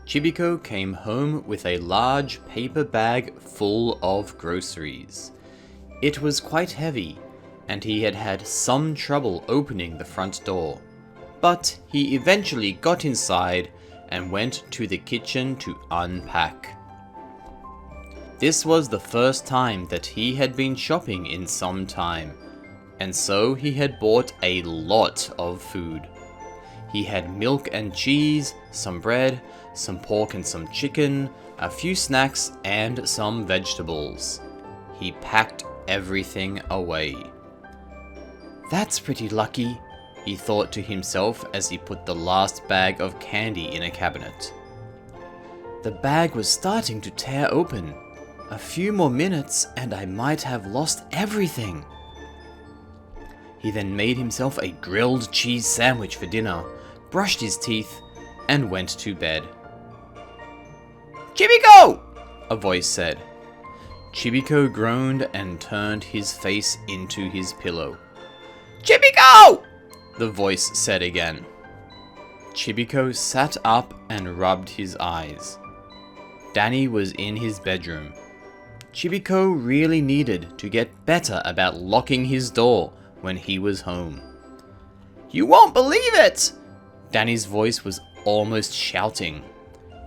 Chibiko came home with a large paper bag full of groceries. It was quite heavy, and he had had some trouble opening the front door. But he eventually got inside and went to the kitchen to unpack. This was the first time that he had been shopping in some time, and so he had bought a lot of food. He had milk and cheese, some bread, some pork and some chicken, a few snacks, and some vegetables. He packed everything away. "That's pretty lucky," he thought to himself as he put the last bag of candy in a cabinet. The bag was starting to tear open. A few more minutes and I might have lost everything. He then made himself a grilled cheese sandwich for dinner, brushed his teeth, and went to bed. "Chibiko!" a voice said. Chibiko groaned and turned his face into his pillow. "Chibiko!" the voice said again. Chibiko sat up and rubbed his eyes. Danny was in his bedroom. Chibiko really needed to get better about locking his door when he was home. "You won't believe it!" Danny's voice was almost shouting.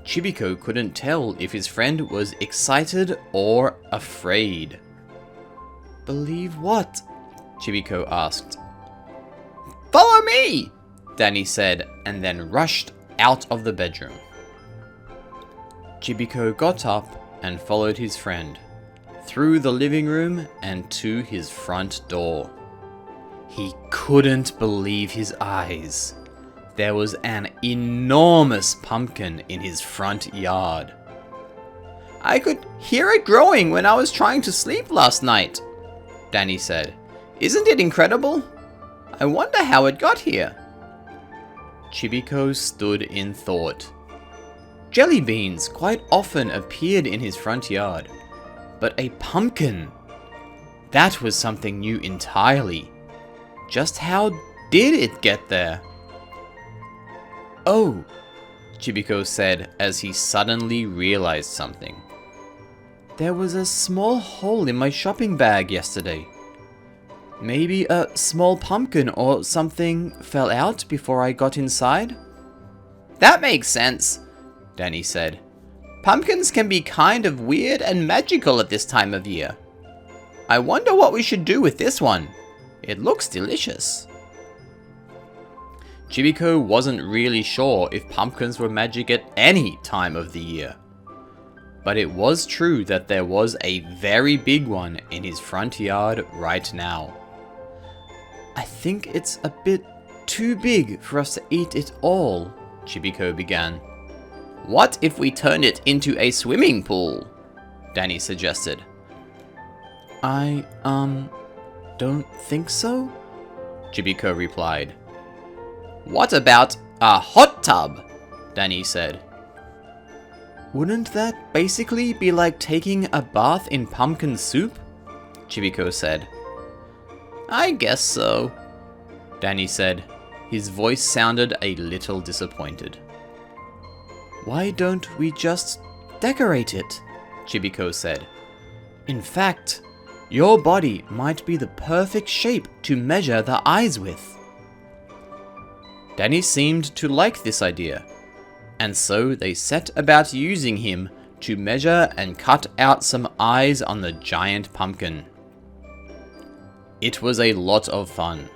Chibiko couldn't tell if his friend was excited or afraid. "Believe what?" Chibiko asked. "Follow me!" Danny said, and then rushed out of the bedroom. Chibiko got up and followed his friend, through the living room and to his front door. He couldn't believe his eyes. There was an enormous pumpkin in his front yard. "I could hear it growing when I was trying to sleep last night," Danny said. "Isn't it incredible? I wonder how it got here." Chibiko stood in thought. Jelly beans quite often appeared in his front yard, but a pumpkin? That was something new entirely. Just how did it get there? "Oh," Chibiko said as he suddenly realized something. "There was a small hole in my shopping bag yesterday. Maybe a small pumpkin or something fell out before I got inside?" "That makes sense," Danny said. "Pumpkins can be kind of weird and magical at this time of year. I wonder what we should do with this one. It looks delicious." Chibiko wasn't really sure if pumpkins were magic at any time of the year. But it was true that there was a very big one in his front yard right now. "I think it's a bit too big for us to eat it all," Chibiko began. "What if we turn it into a swimming pool?" Danny suggested. I don't think so," Chibiko replied. "What about a hot tub?" Danny said. "Wouldn't that basically be like taking a bath in pumpkin soup?" Chibiko said. "I guess so," Danny said. His voice sounded a little disappointed. "Why don't we just decorate it?" Chibiko said. "In fact, your body might be the perfect shape to measure the eyes with." Danny seemed to like this idea, and so they set about using him to measure and cut out some eyes on the giant pumpkin. It was a lot of fun,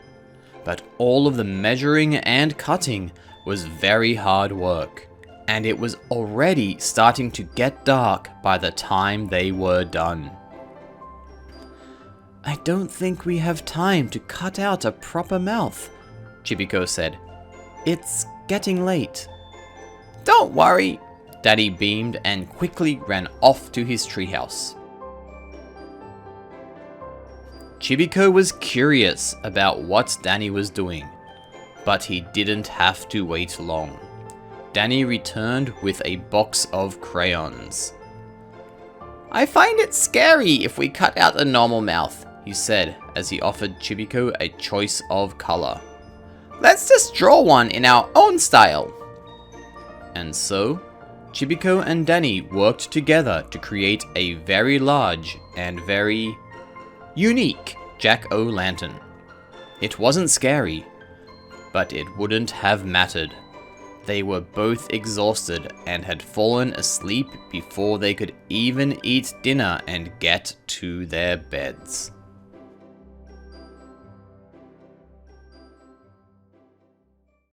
but all of the measuring and cutting was very hard work, and it was already starting to get dark by the time they were done. "I don't think we have time to cut out a proper mouth," Chibiko said. "It's getting late." "Don't worry," Daddy beamed and quickly ran off to his treehouse. Chibiko was curious about what Danny was doing, but he didn't have to wait long. Danny returned with a box of crayons. "I find it scary if we cut out a normal mouth," he said as he offered Chibiko a choice of color. "Let's just draw one in our own style." And so, Chibiko and Danny worked together to create a very large and very unique jack-o'-lantern. It wasn't scary, but it wouldn't have mattered. They were both exhausted and had fallen asleep before they could even eat dinner and get to their beds.